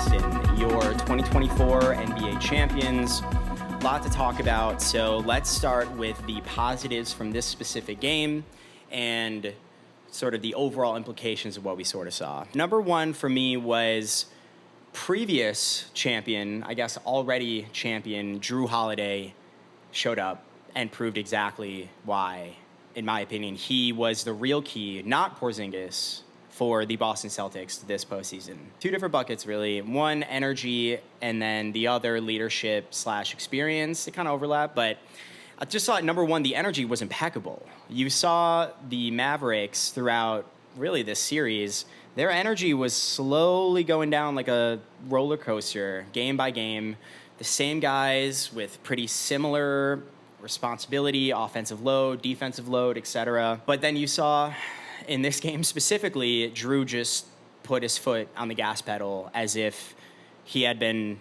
Boston, your 2024 NBA champions. A lot to talk about, so let's start with the positives from this specific game and sort of the overall implications of what we sort of saw. Number one for me was previous champion, I guess already champion, Jrue Holiday showed up and proved exactly why, in my opinion, he was the real key, not Porzingis, for the Boston Celtics this postseason. Two different buckets, really. One, energy, and then the other, leadership/experience. They kind of overlap, but I just thought, number one, the energy was impeccable. You saw the Mavericks throughout, really, this series. Their energy was slowly going down like a roller coaster, game by game. The same guys with pretty similar responsibility, offensive load, defensive load, etc. But then you saw, in this game specifically, Jrue just put his foot on the gas pedal as if he had been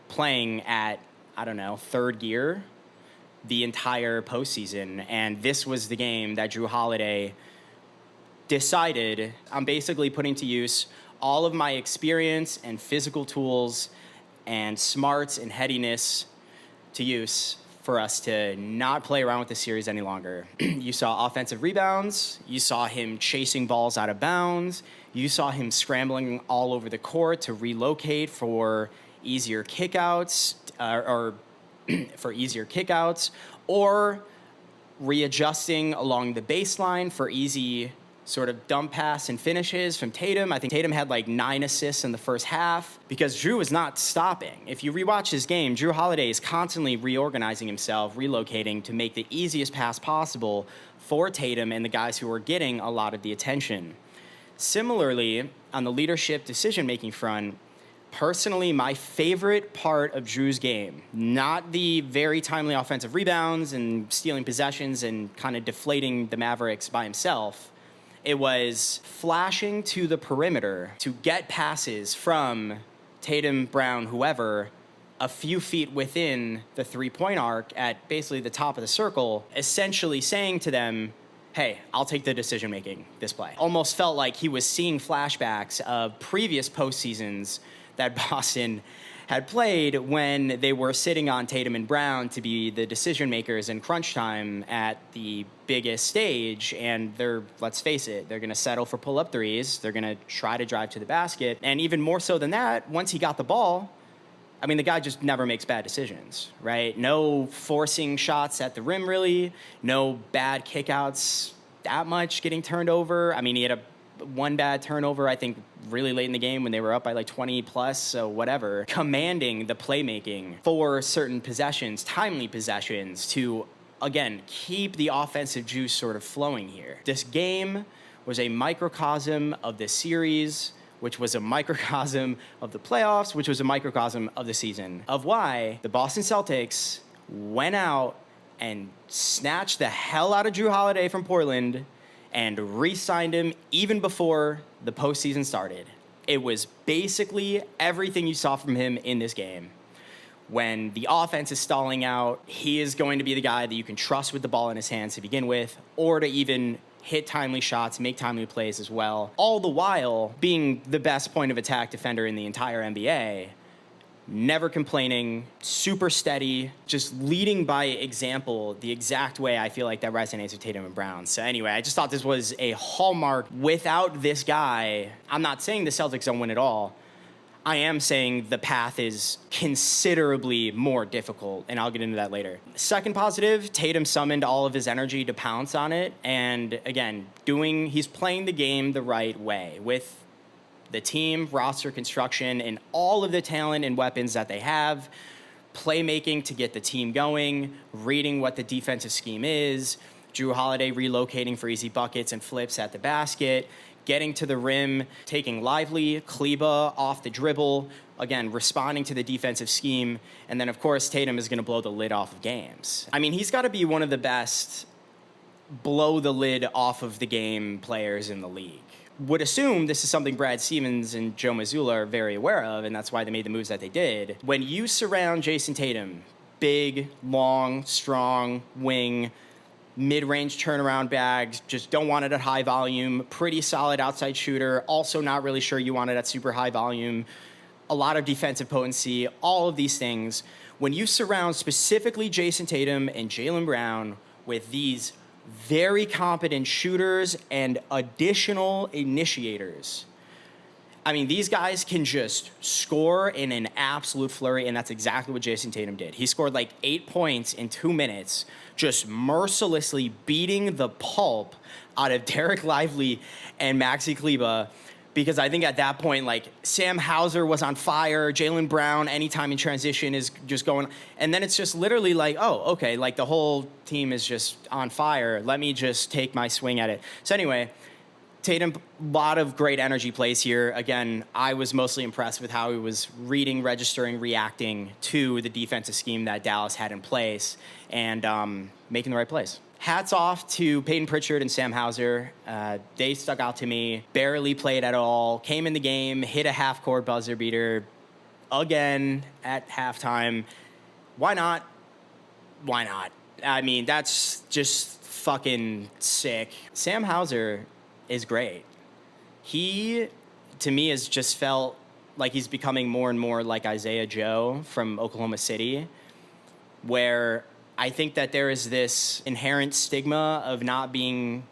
playing at, I don't know, third gear the entire postseason. And this was the game that Jrue Holiday decided, I'm basically putting to use all of my experience and physical tools and smarts and headiness to use for us to not play around with the series any longer. You saw offensive rebounds. You saw him chasing balls out of bounds. You saw him scrambling all over the court to relocate for easier kickouts, or readjusting along the baseline for easy sort of dump pass and finishes from Tatum. I think Tatum had like 9 assists in the first half because Jrue is not stopping. If you rewatch his game, Jrue Holiday is constantly reorganizing himself, relocating to make the easiest pass possible for Tatum and the guys who are getting a lot of the attention. Similarly, on the leadership decision-making front, personally, my favorite part of Jrue's game, not the very timely offensive rebounds and stealing possessions and kind of deflating the Mavericks by himself, it was flashing to the perimeter to get passes from Tatum, Brown, whoever, a few feet within the three-point arc at basically the top of the circle, essentially saying to them, hey, I'll take the decision-making this play. Almost felt like he was seeing flashbacks of previous postseasons that Boston had played when they were sitting on Tatum and Brown to be the decision makers in crunch time at the biggest stage. And let's face it, they're going to settle for pull-up threes. They're going to try to drive to the basket. And even more so than that, once he got the ball, I mean, the guy just never makes bad decisions, right? No forcing shots at the rim, really. No bad kickouts that much getting turned over. I mean, he had one bad turnover, I think, really late in the game when they were up by like 20 plus, so whatever. Commanding the playmaking for certain possessions, timely possessions, to, again, keep the offensive juice sort of flowing here. This game was a microcosm of this series, which was a microcosm of the playoffs, which was a microcosm of the season, of why the Boston Celtics went out and snatched the hell out of Jrue Holiday from Portland and re-signed him even before the postseason started. It was basically everything you saw from him in this game. When the offense is stalling out, he is going to be the guy that you can trust with the ball in his hands to begin with, or to even hit timely shots, make timely plays as well, all the while being the best point of attack defender in the entire NBA. Never complaining, super steady, just leading by example the exact way I feel like that resonates with Tatum and Brown. So anyway, I just thought this was a hallmark. Without this guy, I'm not saying the Celtics don't win at all. I am saying the path is considerably more difficult, and I'll get into that later. Second positive, Tatum summoned all of his energy to pounce on it, and again, he's playing the game the right way with the team, roster construction, and all of the talent and weapons that they have, playmaking to get the team going, reading what the defensive scheme is, Jrue Holiday relocating for easy buckets and flips at the basket, getting to the rim, taking Lively, Kleba off the dribble, again, responding to the defensive scheme, and then, of course, Tatum is going to blow the lid off of games. I mean, he's got to be one of the best blow the lid off of the game players in the league. Would assume this is something Brad Stevens and Joe Mazzulla are very aware of, and that's why they made the moves that they did. When you surround Jason Tatum, big, long, strong, wing, mid-range turnaround bags, just don't want it at high volume, pretty solid outside shooter, also not really sure you want it at super high volume, a lot of defensive potency, all of these things. When you surround specifically Jason Tatum and Jaylen Brown with these very competent shooters and additional initiators, I mean, these guys can just score in an absolute flurry, and that's exactly what Jason Tatum did. He scored like 8 points in 2 minutes, just mercilessly beating the pulp out of Derek Lively and Maxi Kleber, because I think at that point, like, Sam Hauser was on fire, Jaylen Brown, anytime in transition is just going, and then it's just literally like, oh, okay, like the whole team is just on fire. Let me just take my swing at it. So anyway, Tatum, a lot of great energy plays here. Again, I was mostly impressed with how he was reading, registering, reacting to the defensive scheme that Dallas had in place and making the right plays. Hats off to Peyton Pritchard and Sam Hauser. They stuck out to me, barely played at all, came in the game, hit a half-court buzzer beater again at halftime. Why not? Why not? I mean, that's just fucking sick. Sam Hauser is great. He, to me, has just felt like he's becoming more and more like Isaiah Joe from Oklahoma City, where I think that there is this inherent stigma of not being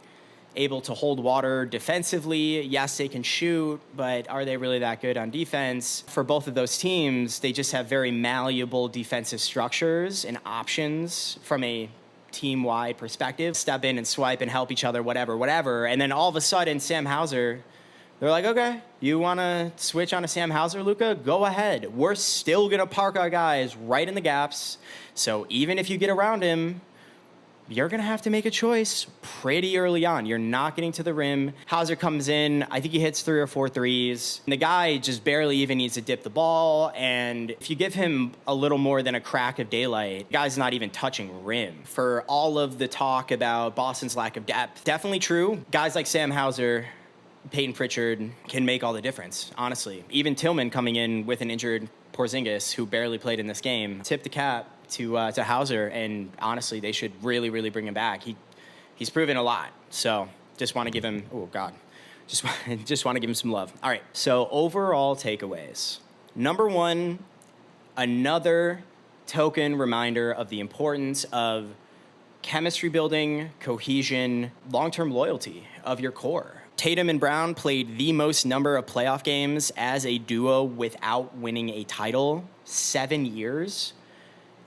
able to hold water defensively. Yes, they can shoot, but are they really that good on defense? For both of those teams, they just have very malleable defensive structures and options from a team-wide perspective. Step in and swipe and help each other, whatever. And then all of a sudden, Sam Hauser, they're like, okay, you want to switch on a Sam Hauser, Luka? Go ahead. We're still going to park our guys right in the gaps. So even if you get around him, you're going to have to make a choice pretty early on. You're not getting to the rim. Hauser comes in. I think he hits 3 or 4 threes. And the guy just barely even needs to dip the ball. And if you give him a little more than a crack of daylight, the guy's not even touching rim. For all of the talk about Boston's lack of depth, definitely true. Guys like Sam Hauser, Peyton Pritchard can make all the difference, honestly. Even Tillman coming in with an injured Porzingis, who barely played in this game, tipped the cap to Hauser, and honestly, they should really, really bring him back. He's proven a lot, so just want to give him, just want to give him some love. All right, so overall takeaways. Number one, another token reminder of the importance of chemistry building, cohesion, long-term loyalty of your core. Tatum and Brown played the most number of playoff games as a duo without winning a title, 7 years.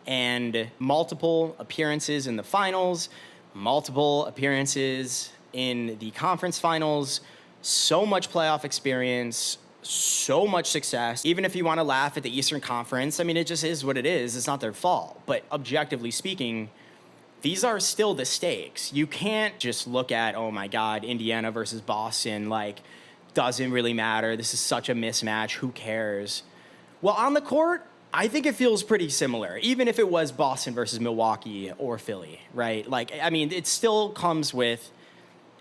And multiple appearances in the finals, multiple appearances in the conference finals, so much playoff experience, so much success. Even if you want to laugh at the Eastern Conference, I mean, it just is what it is. It's not their fault. But objectively speaking, these are still the stakes. You can't just look at, oh my God, Indiana versus Boston, like, doesn't really matter. This is such a mismatch. Who cares? Well, on the court, I think it feels pretty similar, even if it was Boston versus Milwaukee or Philly, right? Like, I mean, it still comes with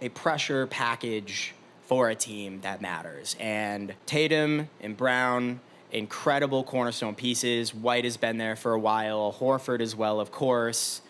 a pressure package for a team that matters. And Tatum and Brown, incredible cornerstone pieces. White has been there for a while. Horford as well, of course.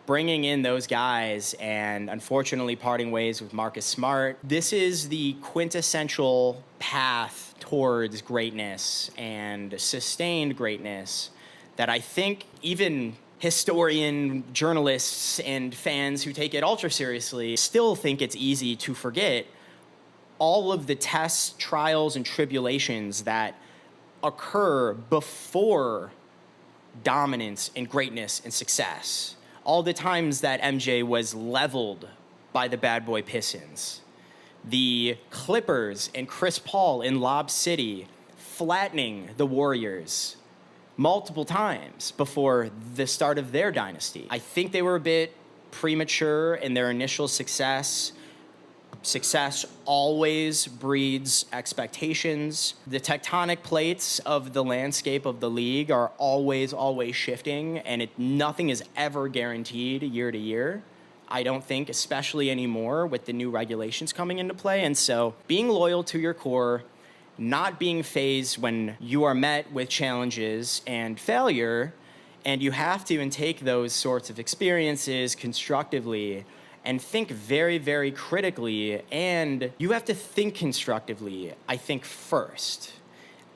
Bringing in those guys and unfortunately parting ways with Marcus Smart. This is the quintessential path towards greatness and sustained greatness that I think even historian, journalists, and fans who take it ultra seriously still think it's easy to forget all of the tests, trials, and tribulations that occur before dominance and greatness and success. All the times that MJ was leveled by the bad boy Pistons. The Clippers and Chris Paul in Lob City flattening the Warriors multiple times before the start of their dynasty. I think they were a bit premature in their initial success. Success always breeds expectations. The tectonic plates of the landscape of the league are always shifting, and nothing is ever guaranteed year to year. I don't think, especially anymore with the new regulations coming into play. And so being loyal to your core, not being fazed when you are met with challenges and failure, and you have to intake those sorts of experiences constructively and think very, very critically. And you have to think constructively, I think, first.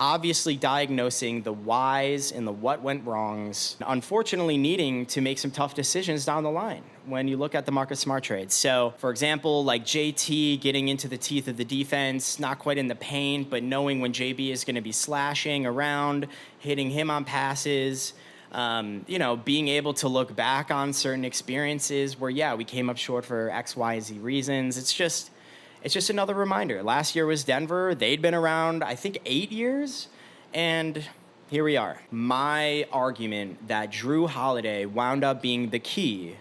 Obviously diagnosing the whys and the what went wrongs, unfortunately needing to make some tough decisions down the line when you look at the Marcus Smart trade. So, for example, like JT getting into the teeth of the defense, not quite in the paint, but knowing when JB is going to be slashing around, hitting him on passes, being able to look back on certain experiences where, yeah, we came up short for X, Y, Z reasons. It's just another reminder. Last year was Denver. They'd been around, I think, 8 years. And here we are. My argument that Jrue Holiday wound up being the key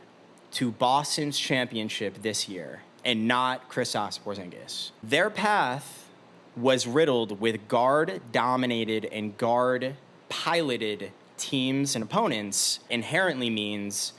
to Boston's championship this year and not Kristaps Porzingis. Their path was riddled with guard-dominated and guard-piloted teams and opponents. Inherently means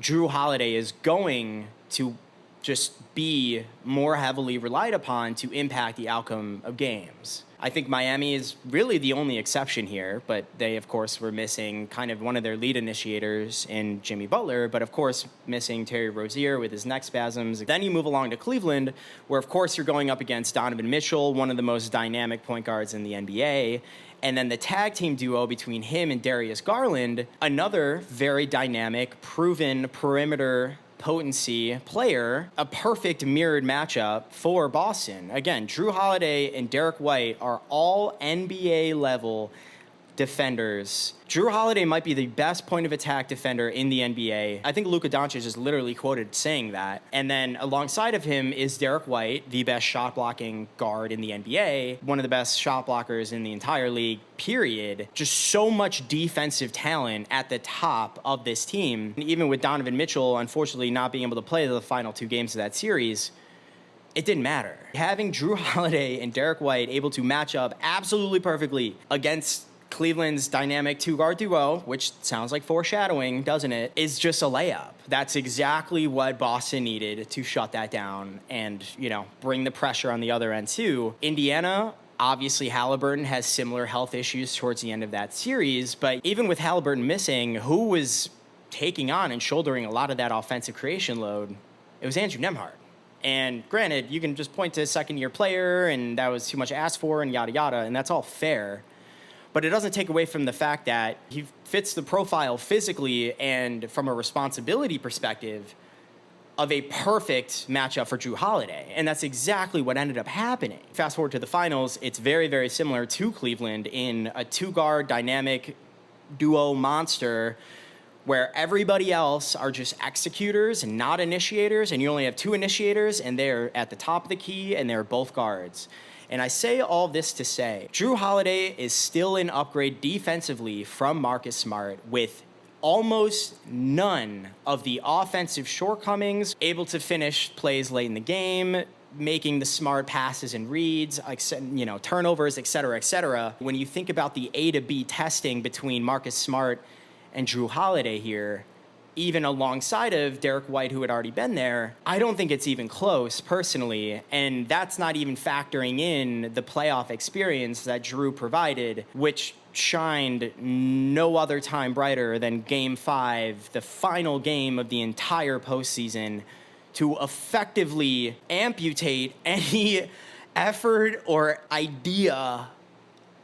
Jrue Holiday is going to just be more heavily relied upon to impact the outcome of games. I think Miami is really the only exception here, but they, of course, were missing kind of one of their lead initiators in Jimmy Butler, but, of course, missing Terry Rozier with his neck spasms. Then you move along to Cleveland, where, of course, you're going up against Donovan Mitchell, one of the most dynamic point guards in the NBA, and then the tag team duo between him and Darius Garland, another very dynamic, proven perimeter potency player, a perfect mirrored matchup for Boston. Again, Jrue Holiday and Derek White are all NBA level defenders. Jrue Holiday might be the best point of attack defender in the NBA. I think Luka Doncic is literally quoted saying that. And then alongside of him is Derek White, the best shot blocking guard in the NBA, one of the best shot blockers in the entire league, period. Just so much defensive talent at the top of this team. And even with Donovan Mitchell, unfortunately, not being able to play the final 2 games of that series, it didn't matter. Having Jrue Holiday and Derek White able to match up absolutely perfectly against Cleveland's dynamic 2-guard duo, which sounds like foreshadowing, doesn't it, is just a layup. That's exactly what Boston needed to shut that down and, bring the pressure on the other end too. Indiana, obviously Halliburton has similar health issues towards the end of that series, but even with Halliburton missing, who was taking on and shouldering a lot of that offensive creation load? It was Andrew Nembhard. And granted, you can just point to a second-year player and that was too much asked for and yada yada, and that's all fair. But it doesn't take away from the fact that he fits the profile physically and from a responsibility perspective of a perfect matchup for Jrue Holiday. And that's exactly what ended up happening. Fast forward to the finals, it's very, very similar to Cleveland in a 2-guard dynamic duo monster where everybody else are just executors and not initiators, and you only have 2 initiators, and they're at the top of the key, and they're both guards. And I say all this to say, Jrue Holiday is still an upgrade defensively from Marcus Smart with almost none of the offensive shortcomings, able to finish plays late in the game, making the smart passes and reads, turnovers, et cetera, et cetera. When you think about the A to B testing between Marcus Smart and Jrue Holiday here, even alongside of Derek White, who had already been there, I don't think it's even close, personally. And that's not even factoring in the playoff experience that Jrue provided, which shined no other time brighter than Game 5, the final game of the entire postseason, to effectively amputate any effort or idea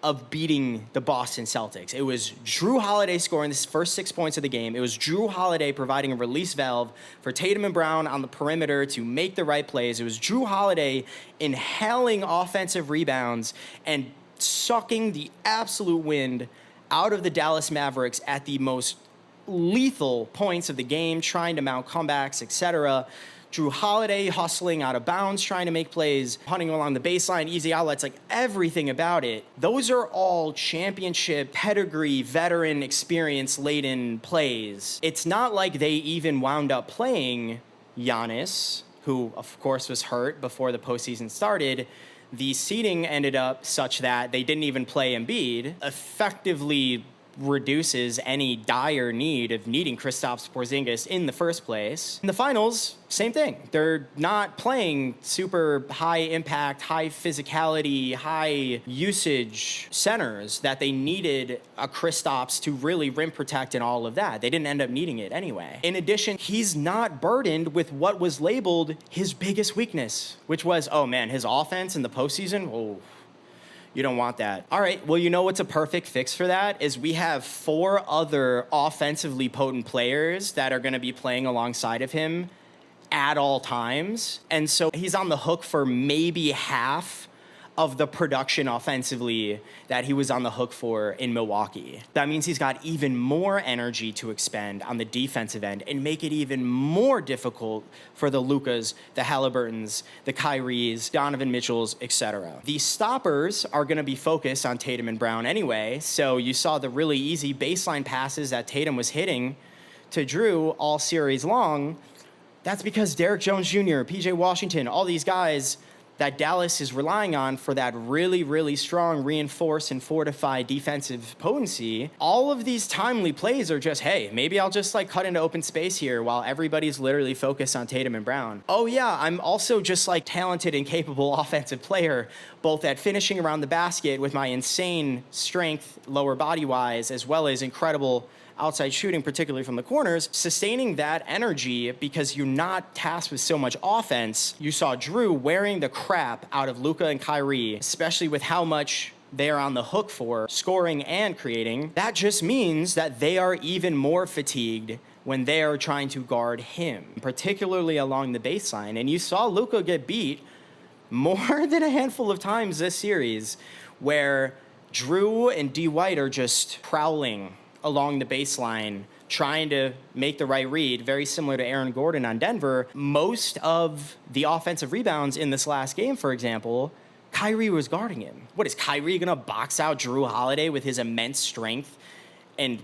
of beating the Boston Celtics. It was Jrue Holiday scoring the first 6 points of the game. It was Jrue Holiday providing a release valve for Tatum and Brown on the perimeter to make the right plays. It was Jrue Holiday inhaling offensive rebounds and sucking the absolute wind out of the Dallas Mavericks at the most lethal points of the game, trying to mount comebacks, etc. Jrue Holiday hustling out of bounds, trying to make plays, hunting along the baseline, easy outlets, like everything about it. Those are all championship, pedigree, veteran, experience-laden plays. It's not like they even wound up playing Giannis, who, of course, was hurt before the postseason started. The seeding ended up such that they didn't even play Embiid, effectively reduces any dire need of needing Kristaps Porzingis in the first place. In the finals, same thing. They're not playing super high impact, high physicality, high usage centers that they needed a Kristaps to really rim protect and all of that. They didn't end up needing it anyway. In addition, he's not burdened with what was labeled his biggest weakness, which was, oh man, his offense in the postseason. Oh, you don't want that. All right, well, you know what's a perfect fix for that is we have 4 other offensively potent players that are going to be playing alongside of him at all times. And so he's on the hook for maybe half of the production offensively that he was on the hook for in Milwaukee. That means he's got even more energy to expend on the defensive end and make it even more difficult for the Lukas, the Halliburtons, the Kyries, Donovan Mitchells, etc. These stoppers are going to be focused on Tatum and Brown anyway, so you saw the really easy baseline passes that Tatum was hitting to Jrue all series long. That's because Derrick Jones Jr., PJ Washington, all these guys that Dallas is relying on for that really, really strong, reinforced and fortified defensive potency, all of these timely plays are just, hey, maybe I'll just like cut into open space here while everybody's literally focused on Tatum and Brown. Oh yeah, I'm also just like talented and capable offensive player, both at finishing around the basket with my insane strength, lower body-wise, as well as incredible outside shooting, particularly from the corners, sustaining that energy because you're not tasked with so much offense. You saw Jrue wearing the crap out of Luka and Kyrie, especially with how much they are on the hook for scoring and creating. That just means that they are even more fatigued when they are trying to guard him, particularly along the baseline. And you saw Luka get beat more than a handful of times this series where Jrue and D. White are just prowling along the baseline, trying to make the right read, very similar to Aaron Gordon on Denver. Most of the offensive rebounds in this last game, for example, Kyrie was guarding him. What, is Kyrie gonna box out Jrue Holiday with his immense strength and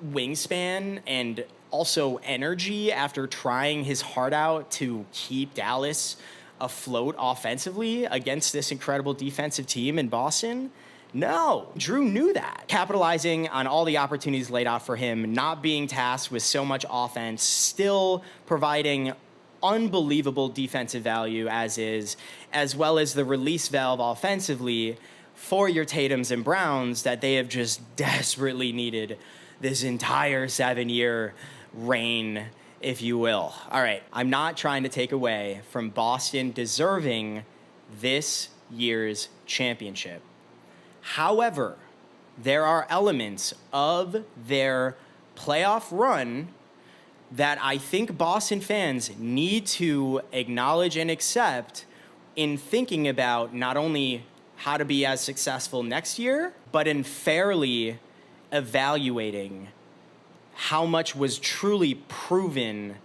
wingspan and also energy after trying his heart out to keep Dallas afloat offensively against this incredible defensive team in Boston? No, Jrue knew that. Capitalizing on all the opportunities laid out for him, not being tasked with so much offense, still providing unbelievable defensive value as is, as well as the release valve offensively for your Tatums and Browns that they have just desperately needed this entire 7-year reign, if you will. All right, I'm not trying to take away from Boston deserving this year's championship. However, there are elements of their playoff run that I think Boston fans need to acknowledge and accept in thinking about not only how to be as successful next year, but in fairly evaluating how much was truly proven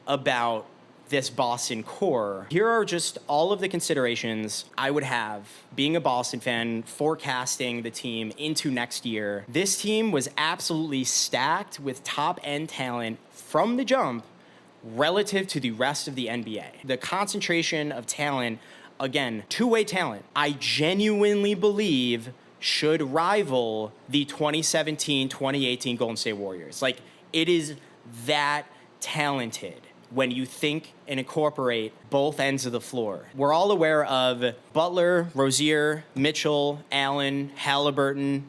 about this Boston core. Here are just all of the considerations I would have being a Boston fan, forecasting the team into next year. This team was absolutely stacked with top-end talent from the jump relative to the rest of the NBA. The concentration of talent, again, two-way talent, I genuinely believe should rival the 2017-2018 Golden State Warriors. Like, it is that talented when you think and incorporate both ends of the floor. We're all aware of Butler, Rozier, Mitchell, Allen, Halliburton,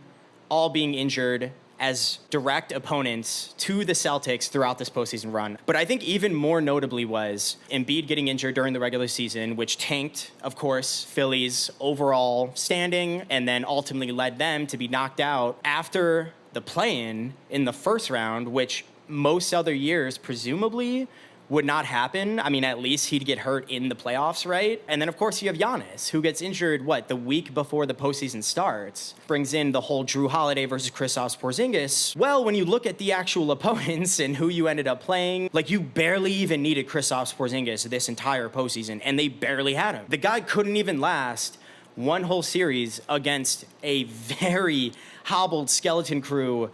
all being injured as direct opponents to the Celtics throughout this postseason run. But I think even more notably was Embiid getting injured during the regular season, which tanked, of course, Philly's overall standing and then ultimately led them to be knocked out after the play-in in the first round, which most other years presumably would not happen. I mean, at least he'd get hurt in the playoffs, right? And then, of course, you have Giannis, who gets injured, the week before the postseason starts. Brings in the whole Jrue Holiday versus Kristaps Porzingis. Well, when you look at the actual opponents and who you ended up playing, you barely even needed Kristaps Porzingis this entire postseason, and they barely had him. The guy couldn't even last one whole series against a very hobbled skeleton crew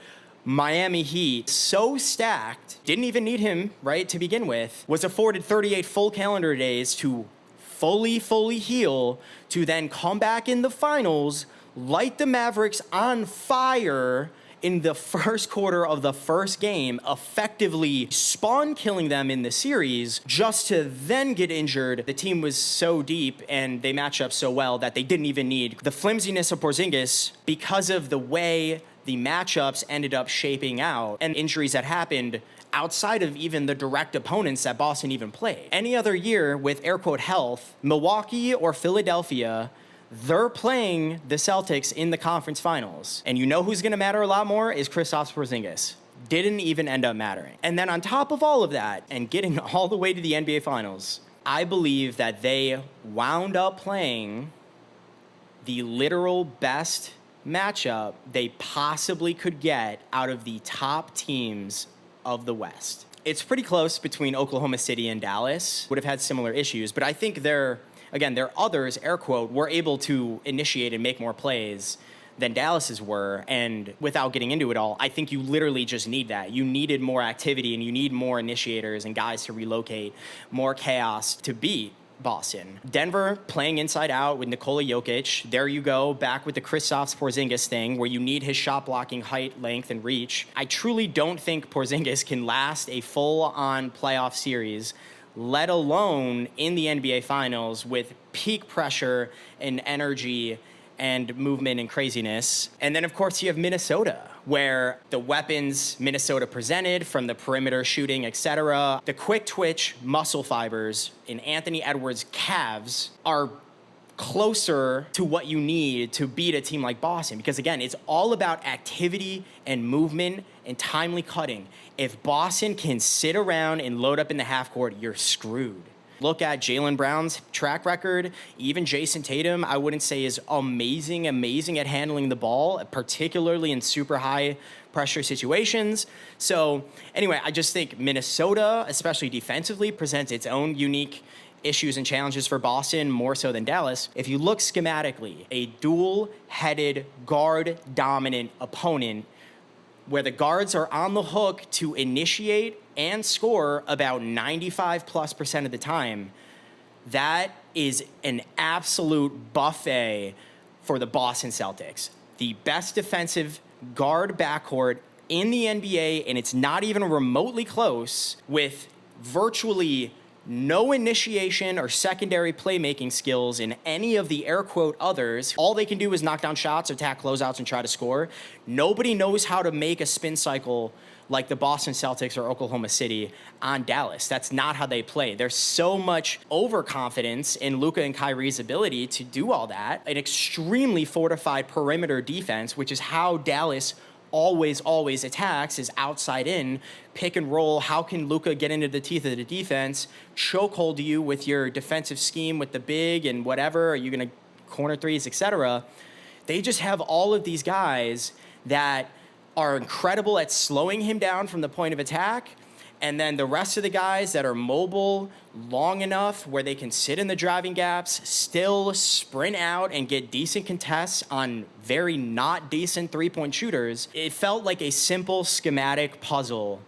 Miami Heat, so stacked, didn't even need him, right, to begin with, was afforded 38 full calendar days to fully heal, to then come back in the finals, light the Mavericks on fire in the first quarter of the first game, effectively spawn killing them in the series just to then get injured. The team was so deep and they matched up so well that they didn't even need the flimsiness of Porzingis because of the way the matchups ended up shaping out and injuries that happened outside of even the direct opponents that Boston even played. Any other year with air quote health, Milwaukee or Philadelphia, they're playing the Celtics in the conference finals. And you know who's going to matter a lot more is Kristaps Porzingis. Didn't even end up mattering. And then on top of all of that, and getting all the way to the NBA finals, I believe that they wound up playing the literal best matchup they possibly could get out of the top teams of the West. It's pretty close between Oklahoma City and Dallas. Would have had similar issues, but I think their others, air quote, were able to initiate and make more plays than Dallas's were. And without getting into it all, I think you literally just need that. You needed more activity and you need more initiators and guys to relocate, more chaos to beat Boston. Denver playing inside out with Nikola Jokic. There you go, back with the Kristaps Porzingis thing where you need his shot blocking height, length, and reach. I truly don't think Porzingis can last a full-on playoff series, let alone in the NBA Finals with peak pressure and energy and movement and craziness. And then, of course, you have Minnesota, where the weapons Minnesota presented from the perimeter shooting, etc., the quick twitch muscle fibers in Anthony Edwards' calves are closer to what you need to beat a team like Boston. Because, again, it's all about activity and movement and timely cutting. If Boston can sit around and load up in the half court, you're screwed. Look at Jaylen Brown's track record. Even Jason Tatum, I wouldn't say is amazing at handling the ball, particularly in super high pressure situations. So anyway, I just think Minnesota, especially defensively, presents its own unique issues and challenges for Boston, more so than Dallas. If you look schematically, a dual-headed, guard-dominant opponent where the guards are on the hook to initiate and score about 95+% of the time, that is an absolute buffet for the Boston Celtics. The best defensive guard backcourt in the NBA, and it's not even remotely close, with virtually no initiation or secondary playmaking skills in any of the air quote others. All they can do is knock down shots, attack closeouts, and try to score. Nobody knows how to make a spin cycle like the Boston Celtics or Oklahoma City on Dallas. That's not how they play. There's so much overconfidence in Luka and Kyrie's ability to do all that. An extremely fortified perimeter defense, which is how Dallas always attacks, is outside in, pick and roll. How can Luka get into the teeth of the defense, chokehold you with your defensive scheme with the big and whatever? Are you going to corner threes, etc.? They just have all of these guys that are incredible at slowing him down from the point of attack. And then the rest of the guys that are mobile long enough where they can sit in the driving gaps, still sprint out and get decent contests on very not decent three-point shooters. It felt like a simple schematic puzzle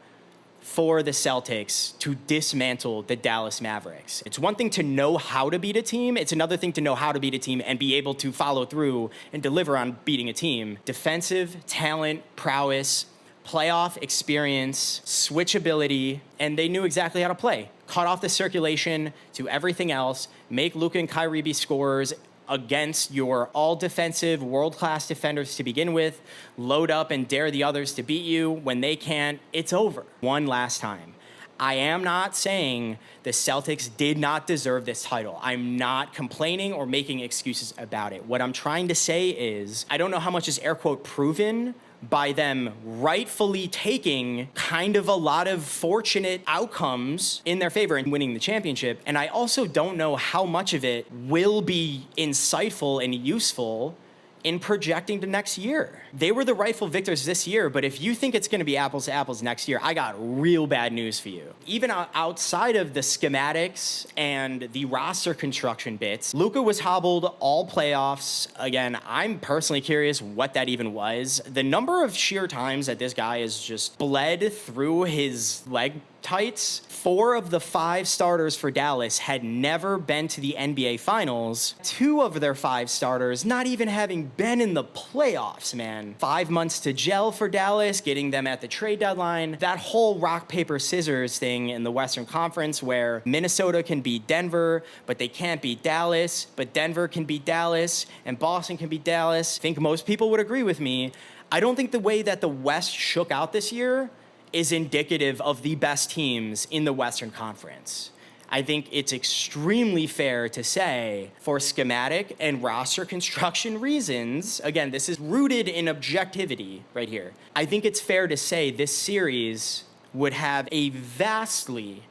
for the Celtics to dismantle the Dallas Mavericks. It's one thing to know how to beat a team. It's another thing to know how to beat a team and be able to follow through and deliver on beating a team. Defensive talent, prowess, playoff experience, switchability, and they knew exactly how to play. Cut off the circulation to everything else, make Luka and Kyrie be scorers against your all-defensive, world-class defenders to begin with, load up and dare the others to beat you. When they can't, it's over. One last time. I am not saying the Celtics did not deserve this title. I'm not complaining or making excuses about it. What I'm trying to say is, I don't know how much is air quote proven by them rightfully taking kind of a lot of fortunate outcomes in their favor and winning the championship. And I also don't know how much of it will be insightful and useful in projecting to next year. They were the rightful victors this year, but if you think it's going to be apples to apples next year, I got real bad news for you. Even outside of the schematics and the roster construction bits, Luka was hobbled all playoffs. Again, I'm personally curious what that even was. The number of sheer times that this guy has just bled through his leg tights. 4 of the 5 starters for Dallas had never been to the NBA Finals. 2 of their 5 starters not even having been in the playoffs, man. 5 months to gel for Dallas, getting them at the trade deadline. That whole rock, paper, scissors thing in the Western Conference where Minnesota can beat Denver, but they can't beat Dallas, but Denver can beat Dallas, and Boston can beat Dallas. I think most people would agree with me. I don't think the way that the West shook out this year is indicative of the best teams in the Western Conference. I think it's extremely fair to say, for schematic and roster construction reasons, again, this is rooted in objectivity right here. I think it's fair to say this series would have a vastly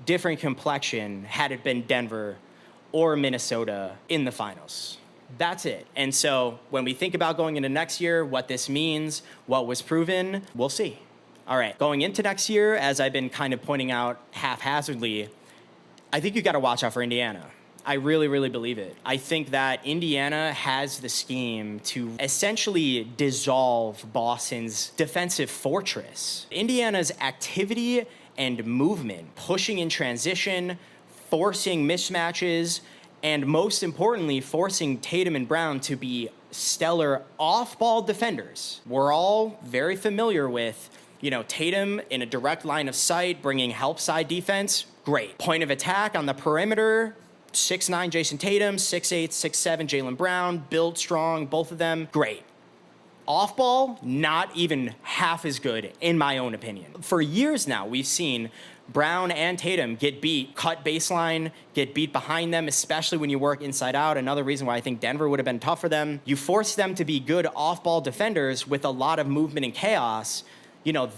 different complexion had it been Denver or Minnesota in the finals. That's it. And so when we think about going into next year, what this means, what was proven, we'll see. All right, going into next year, as I've been kind of pointing out haphazardly, I think you got to watch out for Indiana. I really, really believe it. I think that Indiana has the scheme to essentially dissolve Boston's defensive fortress. Indiana's activity and movement, pushing in transition, forcing mismatches, and most importantly, forcing Tatum and Brown to be stellar off-ball defenders. We're all very familiar with Tatum in a direct line of sight, bringing help side defense, great. Point of attack on the perimeter, 6'9" Jason Tatum, 6'8", 6'7" Jaylen Brown, built strong, both of them, great. Off ball, not even half as good, in my own opinion. For years now, we've seen Brown and Tatum get beat, cut baseline, get beat behind them, especially when you work inside out. Another reason why I think Denver would have been tough for them. You force them to be good off-ball defenders with a lot of movement and chaos.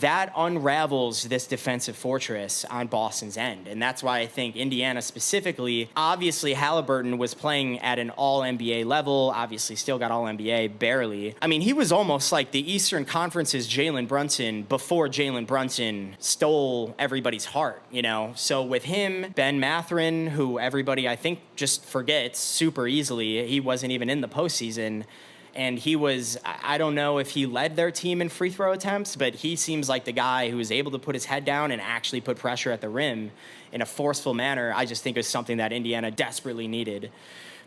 That unravels this defensive fortress on Boston's end. And that's why I think Indiana specifically, obviously Halliburton was playing at an all-NBA level, obviously still got all-NBA, barely. I mean, he was almost like the Eastern Conference's Jalen Brunson before Jalen Brunson stole everybody's heart, So with him, Ben Mathurin, who everybody I think just forgets super easily, he wasn't even in the postseason. And he was, I don't know if he led their team in free throw attempts, but he seems like the guy who was able to put his head down and actually put pressure at the rim in a forceful manner. I just think is something that Indiana desperately needed.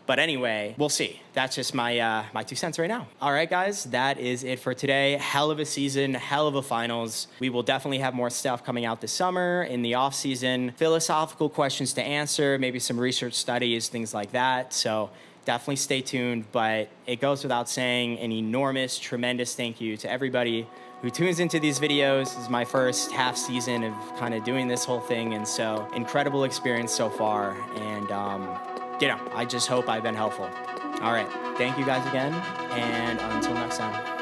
But anyway, we'll see. That's just my 2 cents right now. All right, guys, that is it for today. Hell of a season, hell of a finals. We will definitely have more stuff coming out this summer, in the off season, philosophical questions to answer, maybe some research studies, things like that. So definitely stay tuned, but it goes without saying an enormous, tremendous thank you to everybody who tunes into these videos. This is my first half season of kind of doing this whole thing, and so incredible experience so far, and I just hope I've been helpful. All right, thank you guys again, and until next time.